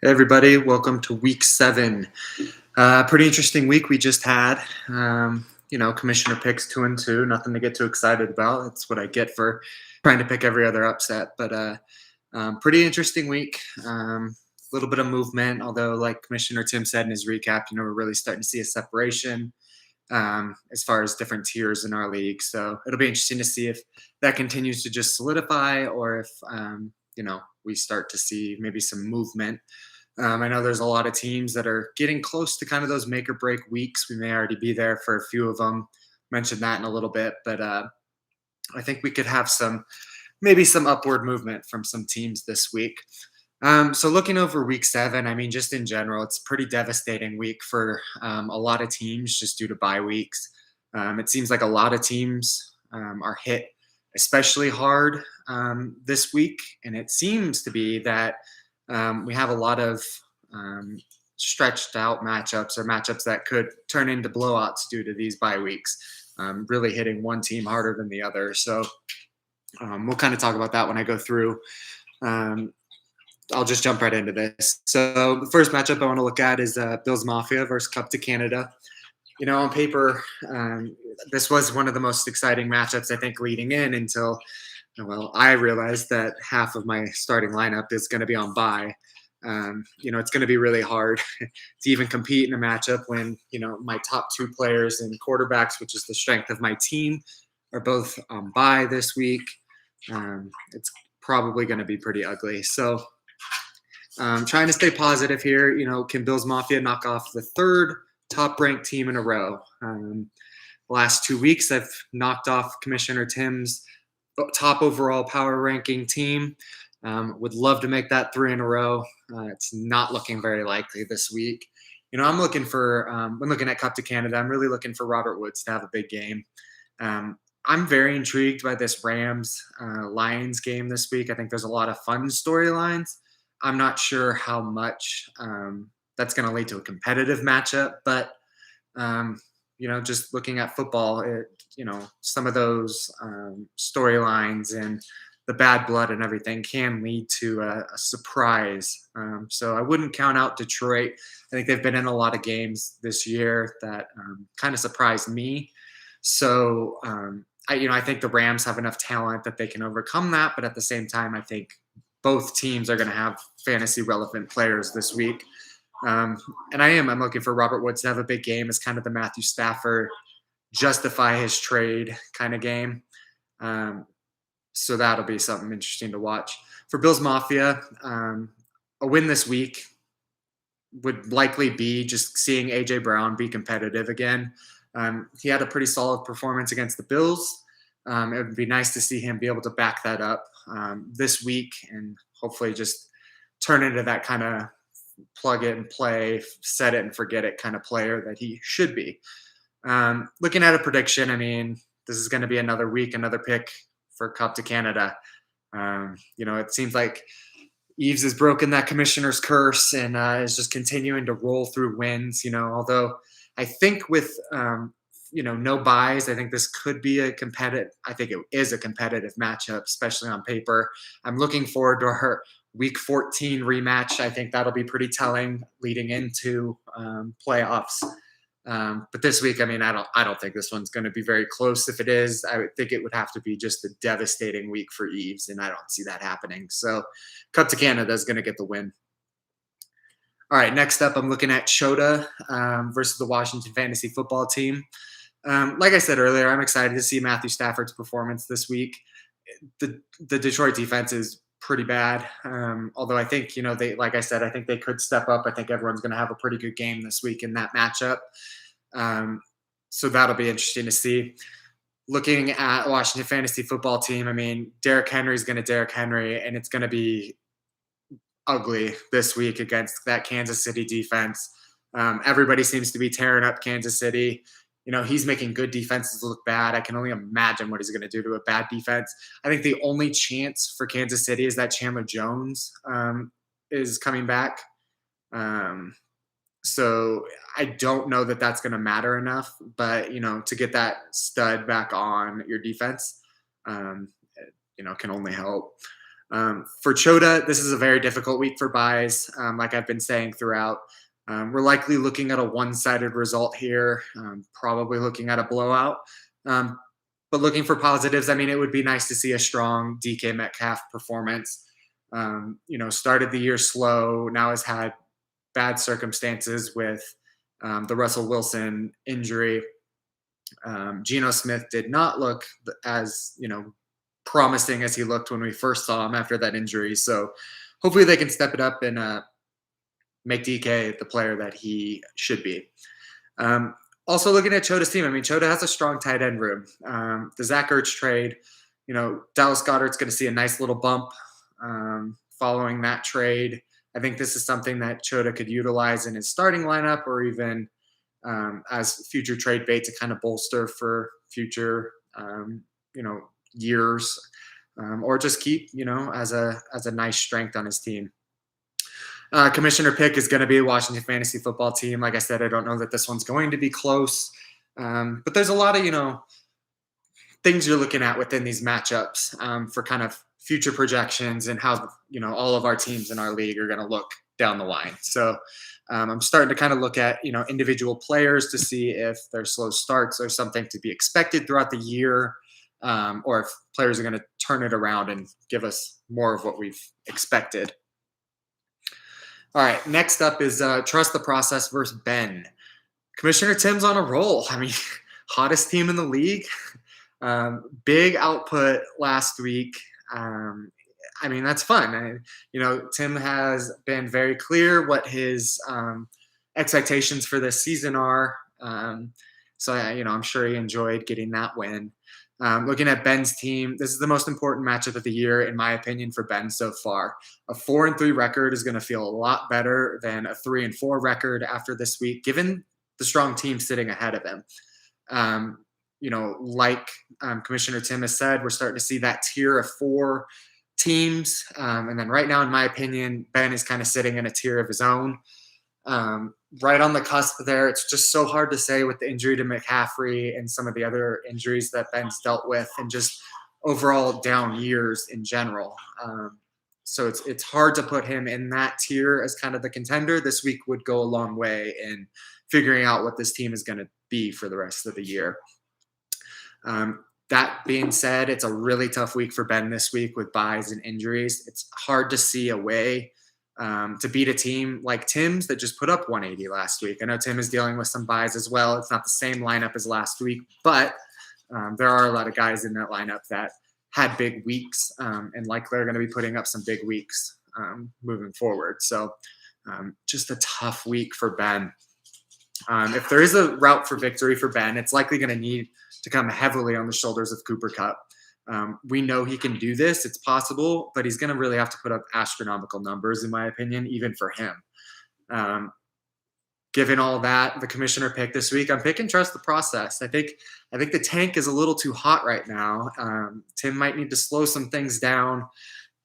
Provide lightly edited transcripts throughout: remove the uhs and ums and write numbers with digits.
Hey everybody, welcome to week 7. Pretty interesting week we just had. Commissioner picks 2-2. Nothing to get too excited about. That's what I get for trying to pick every other upset. But pretty interesting week. A little bit of movement, although, like Commissioner Tim said in his recap, we're really starting to see a separation as far as different tiers in our league. So it'll be interesting to see if that continues to just solidify or if, we start to see maybe some movement. I know there's a lot of teams that are getting close to kind of those make or break weeks. We may already be there for a few of them. Mention that in a little bit, but I think we could have maybe some upward movement from some teams this week. So looking over week 7, I mean, just in general, it's a pretty devastating week for a lot of teams just due to bye weeks. It seems like a lot of teams are hit especially hard this week, and it seems to be that we have a lot of um, stretched out matchups or matchups that could turn into blowouts due to these bye weeks, really hitting one team harder than the other. So we'll kind of talk about that when I go through. Um, I'll just jump right into this. So the first matchup I want to look at is Bills Mafia versus Cup to Canada. On paper, this was one of the most exciting matchups I think leading in until, well, I realized that half of my starting lineup is going to be on bye. It's going to be really hard to even compete in a matchup when my top two players and quarterbacks, which is the strength of my team, are both on bye this week. It's probably going to be pretty ugly. So trying to stay positive here. Can Bills Mafia knock off the third top-ranked team in a row? Last 2 weeks, I've knocked off Commissioner Tim's top overall power ranking team. Would love to make that 3 in a row. It's not looking very likely this week. I'm looking for when looking at Cup to Canada, I'm really looking for Robert Woods to have a big game. I'm very intrigued by this Rams Lions game this week. I think there's a lot of fun storylines. I'm not sure how much that's going to lead to a competitive matchup, but just looking at football, some of those storylines and the bad blood and everything can lead to a surprise. So I wouldn't count out Detroit. I think they've been in a lot of games this year that kind of surprised me. So I think the Rams have enough talent that they can overcome that. But at the same time, I think both teams are going to have fantasy relevant players this week. And I'm looking for Robert Woods to have a big game. It's kind of the Matthew Stafford justify his trade kind of game. So that'll be something interesting to watch. For Bills Mafia, a win this week would likely be just seeing A.J. Brown be competitive again. He had a pretty solid performance against the Bills. It would be nice to see him be able to back that up this week and hopefully just turn into that kind of plug it and play, set it and forget it kind of player that he should be. Looking at a prediction, I mean, this is going to be another week, another pick for Cup to Canada. It seems like Eves has broken that commissioner's curse and is just continuing to roll through wins. Although I think with no buys, I think this could be a competitive. I think it is a competitive matchup, especially on paper. I'm looking forward to her Week 14 rematch. I think that'll be pretty telling leading into playoffs. But this week, I mean, I don't think this one's going to be very close. If it is, I would think it would have to be just a devastating week for Eves, and I don't see that happening. So, Cup to Canada is going to get the win. All right, next up, I'm looking at Chota versus the Washington Fantasy Football Team. Like I said earlier, I'm excited to see Matthew Stafford's performance this week. The Detroit defense is pretty bad. Although I think, like I said, I think they could step up. I think everyone's going to have a pretty good game this week in that matchup. So that'll be interesting to see. Looking at Washington Fantasy Football Team, I mean, Derrick Henry is going to Derrick Henry, and it's going to be ugly this week against that Kansas City defense. Everybody seems to be tearing up Kansas City. He's making good defenses look bad. I can only imagine what he's going to do to a bad defense. I think the only chance for Kansas City is that Chandler Jones is coming back. So I don't know that that's going to matter enough, but to get that stud back on your defense, can only help. For Chota, this is a very difficult week for buys, like I've been saying throughout. We're likely looking at a one-sided result here, probably looking at a blowout. Um, but looking for positives, I mean, it would be nice to see a strong DK Metcalf performance. Started the year slow, now has had bad circumstances with the Russell Wilson injury. Geno Smith did not look as, promising as he looked when we first saw him after that injury. So hopefully they can step it up and make DK the player that he should be. Also looking at Chota's team, I mean, Chota has a strong tight end room. The Zach Ertz trade, Dallas Goedert's going to see a nice little bump following that trade. I think this is something that Chota could utilize in his starting lineup or even as future trade bait to kind of bolster for future, years, or just keep, as a nice strength on his team. Commissioner pick is going to be the Washington fantasy football team. Like I said, I don't know that this one's going to be close, but there's a lot of, things you're looking at within these matchups for kind of future projections and how, all of our teams in our league are going to look down the line. So I'm starting to kind of look at, individual players to see if their slow starts are something to be expected throughout the year, or if players are going to turn it around and give us more of what we've expected. All right, next up is Trust the Process versus Ben. Commissioner Tim's on a roll. I mean, hottest team in the league. Big output last week. I mean, that's fun. Tim has been very clear what his expectations for this season are. So, I'm sure he enjoyed getting that win. Looking at Ben's team, this is the most important matchup of the year, in my opinion, for Ben so far. A 4-3 record is going to feel a lot better than a 3-4 record after this week, given the strong team sitting ahead of him. Like Commissioner Tim has said, we're starting to see that tier of 4 teams. And then right now, in my opinion, Ben is kind of sitting in a tier of his own. Right on the cusp there. It's just so hard to say with the injury to McCaffrey and some of the other injuries that Ben's dealt with and just overall down years in general. So it's hard to put him in that tier as kind of the contender. This week would go a long way in figuring out what this team is going to be for the rest of the year. That being said, it's a really tough week for Ben this week with buys and injuries. It's hard to see a way to beat a team like Tim's that just put up 180 last week. I know Tim is dealing with some buys as well. It's not the same lineup as last week, but there are a lot of guys in that lineup that had big weeks and likely are going to be putting up some big weeks moving forward. So just a tough week for Ben. If there is a route for victory for Ben, it's likely going to need to come heavily on the shoulders of Cooper Kupp. We know he can do this. It's possible, but he's going to really have to put up astronomical numbers, in my opinion, even for him. Given all that, the commissioner pick this week, I'm picking Trust the Process. I think the tank is a little too hot right now. Tim might need to slow some things down.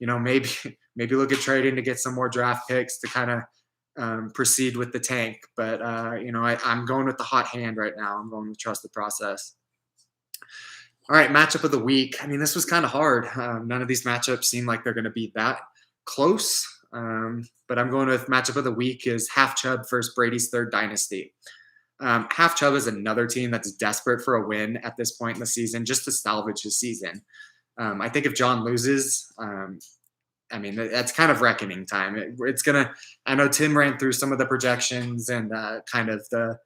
Maybe look at trading to get some more draft picks to kind of proceed with the tank. But I'm going with the hot hand right now. I'm going to Trust the Process. All right, matchup of the week. I mean, this was kind of hard. None of these matchups seem like they're going to be that close. But I'm going with matchup of the week is Half Chubb versus Brady's third dynasty. Half Chubb is another team that's desperate for a win at this point in the season, just to salvage his season. I think if John loses, that's kind of reckoning time. I know Tim ran through some of the projections and kind of the,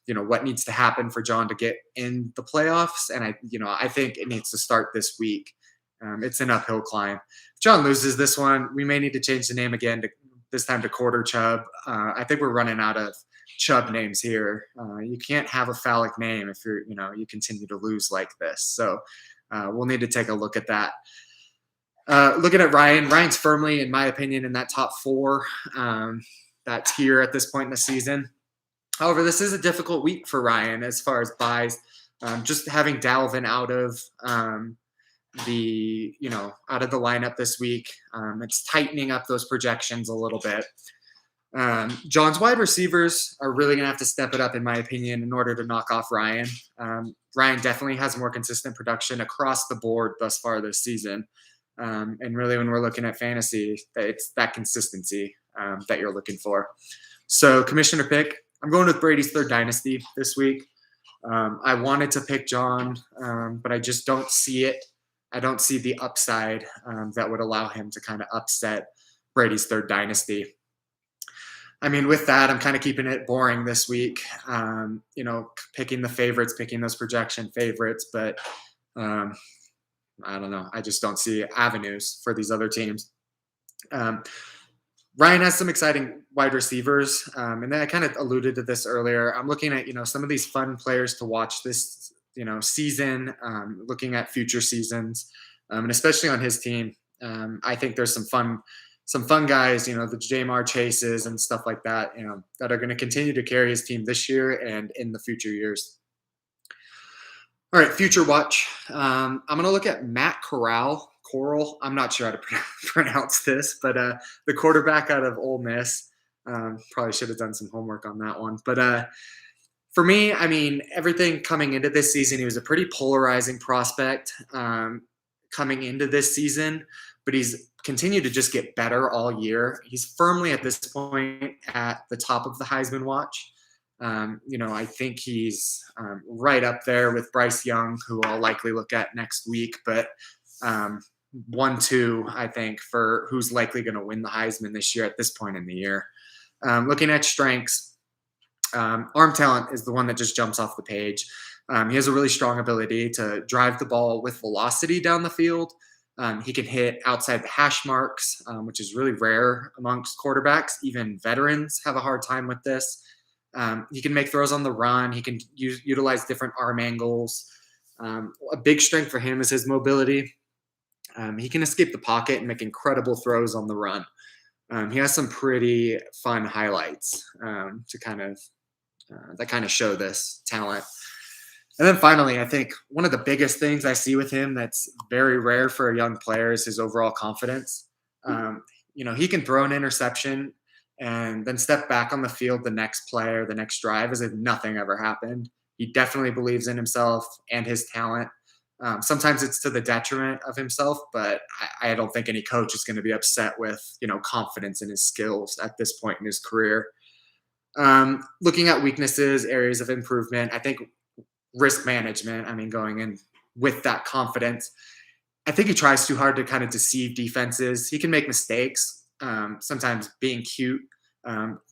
what needs to happen for John to get in the playoffs. And I think it needs to start this week. It's an uphill climb. If John loses this one, we may need to change the name again this time to Quarter Chubb. I think we're running out of Chubb names here. You can't have a phallic name if you continue to lose like this. So we'll need to take a look at that. Looking at Ryan, Ryan's firmly, in my opinion, in that top 4, that tier at this point in the season. However, this is a difficult week for Ryan as far as buys. Just having Dalvin out of the lineup this week, it's tightening up those projections a little bit. John's wide receivers are really going to have to step it up, in my opinion, in order to knock off Ryan. Ryan definitely has more consistent production across the board thus far this season. And really, when we're looking at fantasy, it's that consistency that you're looking for. So, commissioner pick, I'm going with Brady's third dynasty this week. I wanted to pick John, but I just don't see it. I don't see the upside that would allow him to kind of upset Brady's third dynasty. I mean, with that, I'm kind of keeping it boring this week. Picking the favorites, picking those projection favorites, but I don't know. I just don't see avenues for these other teams. Ryan has some exciting wide receivers, and then I kind of alluded to this earlier. I'm looking at some of these fun players to watch this season, looking at future seasons, and especially on his team. I think there's some fun guys, the Jamar Chases and stuff like that, that are going to continue to carry his team this year and in the future years. All right, future watch. I'm going to look at Matt Corral. I'm not sure how to pronounce this, but the quarterback out of Ole Miss. Probably should have done some homework on that one. But for me, I mean, everything coming into this season, he was a pretty polarizing prospect coming into this season, but he's continued to just get better all year. He's firmly at this point at the top of the Heisman watch. I think he's right up there with Bryce Young, who I'll likely look at next week, but 1-2, I think, for who's likely going to win the Heisman this year at this point in the year. Looking at strengths, arm talent is the one that just jumps off the page. He has a really strong ability to drive the ball with velocity down the field. He can hit outside the hash marks, which is really rare amongst quarterbacks. Even veterans have a hard time with this. He can make throws on the run. He can utilize different arm angles. A big strength for him is his mobility. He can escape the pocket and make incredible throws on the run. He has some pretty fun highlights that kind of show this talent. And then finally, I think one of the biggest things I see with him that's very rare for a young player is his overall confidence. He can throw an interception and then step back on the field the next play or the next drive as if nothing ever happened. He definitely believes in himself and his talent. Sometimes it's to the detriment of himself, but I don't think any coach is going to be upset with, confidence in his skills at this point in his career. Looking at weaknesses, areas of improvement, I think risk management, going in with that confidence. I think he tries too hard to kind of deceive defenses. He can make mistakes, sometimes being cute.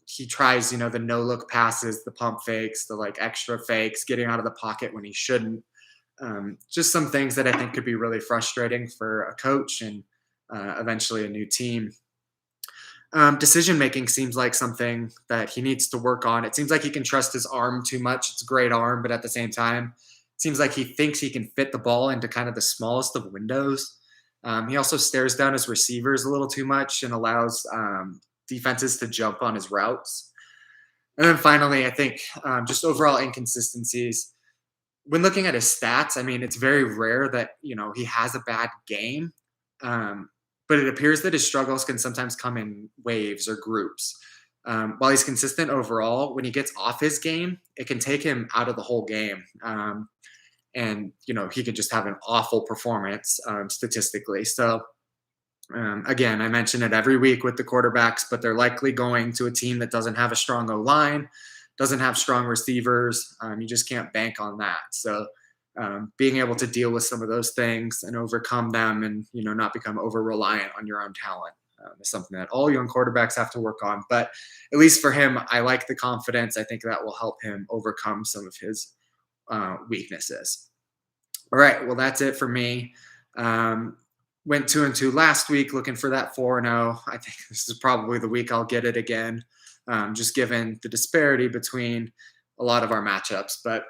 He tries, the no-look passes, the pump fakes, the extra fakes, getting out of the pocket when he shouldn't. Just some things that I think could be really frustrating for a coach and eventually a new team. Decision-making seems like something that he needs to work on. It seems like he can trust his arm too much. It's a great arm, but at the same time, it seems like he thinks he can fit the ball into kind of the smallest of windows. He also stares down his receivers a little too much and allows defenses to jump on his routes. And then finally, I think just overall inconsistencies. When looking at his stats, it's very rare that, he has a bad game. But it appears that his struggles can sometimes come in waves or groups. While he's consistent overall, when he gets off his game, it can take him out of the whole game. And he could just have an awful performance statistically. So, again, I mention it every week with the quarterbacks, but they're likely going to a team that doesn't have a strong O-line, doesn't have strong receivers. You just can't bank on that. So being able to deal with some of those things and overcome them and, not become over-reliant on your own talent is something that all young quarterbacks have to work on. But at least for him, I like the confidence. I think that will help him overcome some of his weaknesses. All right, well, that's it for me. Went 2-2 last week, looking for that 4-0. I think this is probably the week I'll get it again, just given the disparity between a lot of our matchups. But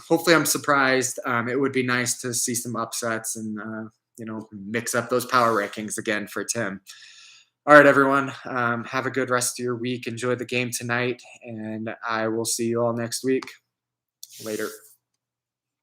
hopefully I'm surprised. It would be nice to see some upsets and, mix up those power rankings again for Tim. All right, everyone. Have a good rest of your week. Enjoy the game tonight, and I will see you all next week. Later.